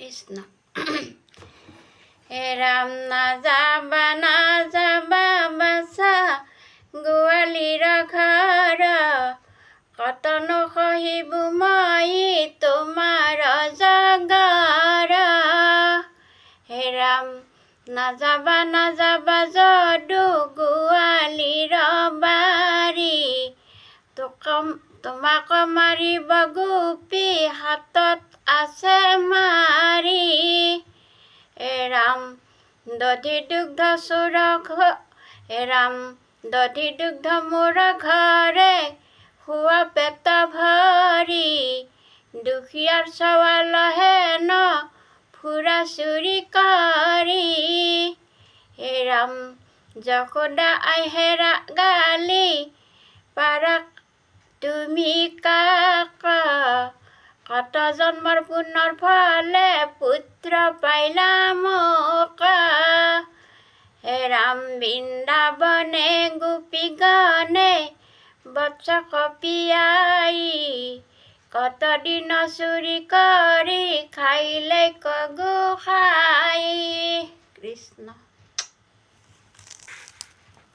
কৃষ্ণ হে ৰাম না যাবা বাছা গোৱালিৰ ঘৰ কতনো সহিব মই তোমাৰ জগৰ হে ৰাম নাযাবা যদু গোৱালিৰ বাৰী তোমাক মাৰিব গোপী হাতত আছে মাৰি হে ৰাম দধি দুগ্ধ চোৰ হে ৰাম দধি দুগ্ধ মোৰ ঘৰে খোৱা পেট ভৰি দুখীয়াৰ চৱাল হেন ফুৰা চুৰি কৰি হে ৰাম যশোদা আইহেৰা গালি পাৰাক তুমি কাক কত জন্মৰ পুনৰ ফলে পুত্ৰ পাইলা মোক হে ৰাম বৃন্দাবনে গোপী গণে বৎস কপিয়াই কত দিন চুৰি কৰি খাইলে কগু খাই কৃষ্ণ।